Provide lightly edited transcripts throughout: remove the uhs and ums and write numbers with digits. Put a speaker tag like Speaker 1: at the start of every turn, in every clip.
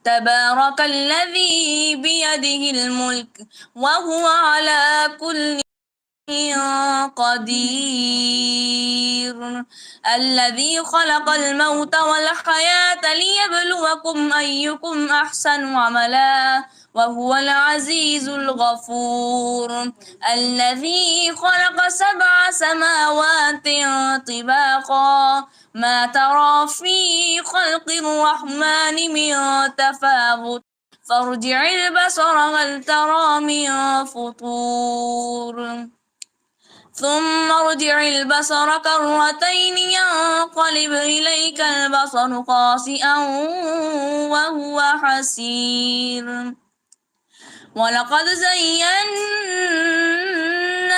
Speaker 1: تبارك الذي بيده الملك وهو على كل قدير الذي خلق الموت والحياة ليبلوكم أيكم أحسن عملا وهو العزيز الغفور الذي خلق 7 سماوات طباقا ما ترى في خلق الرحمن من تفاوت فارجع البصر هل ترى من فطور ثم ارجع البصر كرتين ينقلب إليك البصر خاسئا وهو حسير ولقد زينا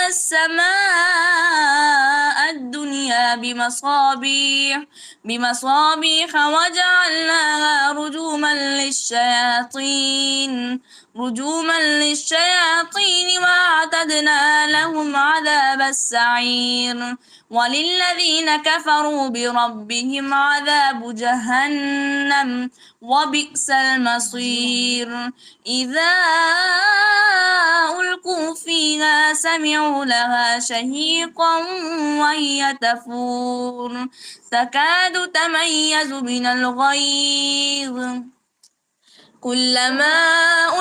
Speaker 1: السماء الدنيا بمصابيح وجعلناها رجوما للشياطين وأعتدنا لهم عذاب السعير وللذين كفروا بربهم عذاب جهنم وبئس المصير إذا ألقوا فيها سمعوا لها شهيقا وهي تفور تكاد تميز من الغيظ كلما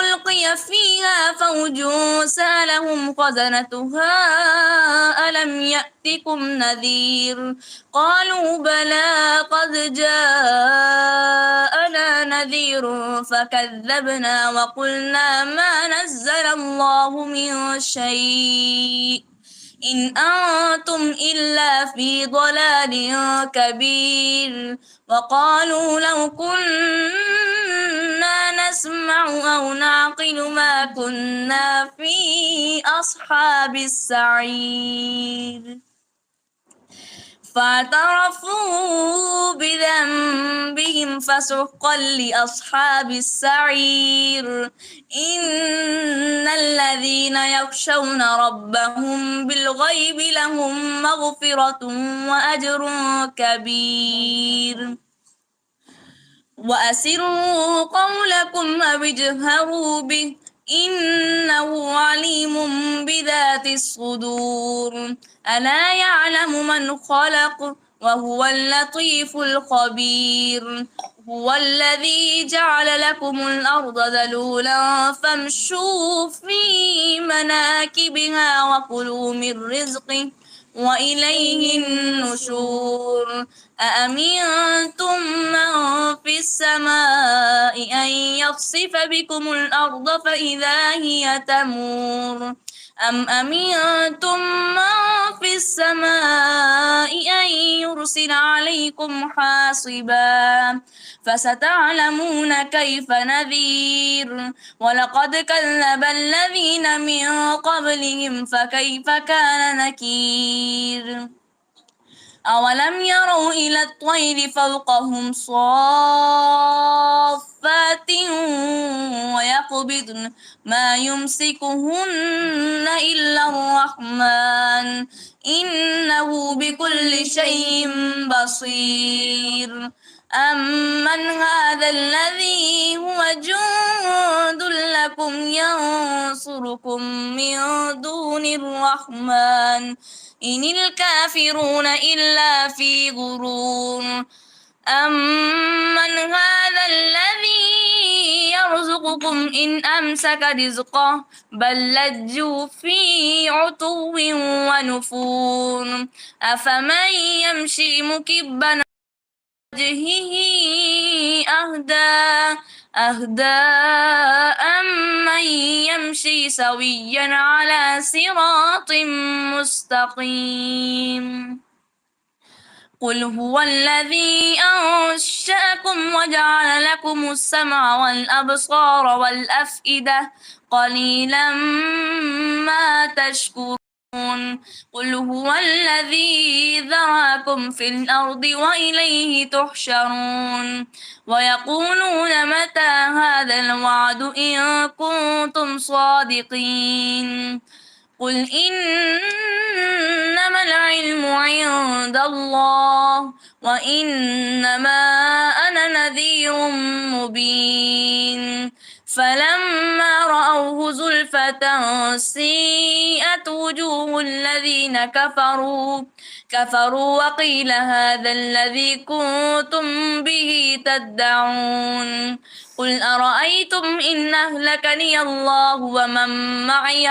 Speaker 1: ألقي فيها فوج سألهم خزنتها ألم يأتكم نذير قالوا بلى قد جاءنا نذير فكذبنا وقلنا ما نزل الله من شيء إن أنتم إلا في ضلال كبير وقالوا لو كنا نسمع أو نعقل ما كنا في أصحاب السعير فاعترفوا بذنبهم فسحقا لأصحاب السعير إن الذين يخشون ربهم بالغيب لهم مغفرة وأجر كبير وأسروا قولكم أو اجهروا به إنه عليم بذات الصدور ألا يعلم من خلق وهو اللطيف الخبير هو الذي جعل لكم الأرض ذلولا فامشوا في مناكبها وكلوا من رزقه وإليه النشور أأمنتم من في السماء أن يخسف بكم الأرض فإذا هي تمور أم أمنتم من في السماء أن يرسل عليكم حاصبا فستعلمون كيف نذير ولقد كذب الذين من قبلهم فكيف كان نكير أولم يروا إلى الطير فوقهم صافات ويقبضن ما يمسكهن إلا الرحمن إنه بكل شيء بصير أمن هذا الذي هو جند لكم ينصركم من دون الرحمن إن الكافرون إلا في غرور أمن هذا الذي يرزقكم إن أمسك رزقه بل لجوا في عتو ونفور أفمن يمشي مكبا وجهه أهدى أمن يمشي سويا على صراط مستقيم قل هو الذي أنشأكم وجعل لكم السمع والأبصار والأفئدة قليلا ما تشكرون قل هو الذي ذراكم في الأرض وإليه تحشرون ويقولون متى هذا الوعد إن كنتم صادقين قل إنما العلم عند الله وإنما أنا نذير مبين فلما رأوه زلفة سيئت وجوه الذين كفروا وقيل هذا الذي كنتم به تدعون قل أرأيتم إن أهلكني الله ومن معي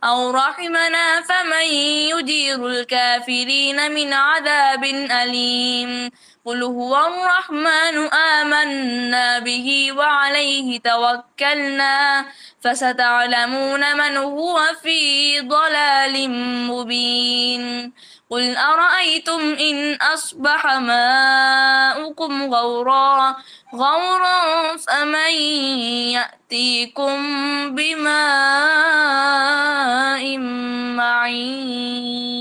Speaker 1: أو رحمنا فمن يجير الكافرين من عذاب أليم قل هو الرحمن آمنا به وعليه توكلنا فستعلمون من هو في ضلال مبين قل أرأيتم إن أصبح ماؤكم غورا فمن يأتيكم بماء معين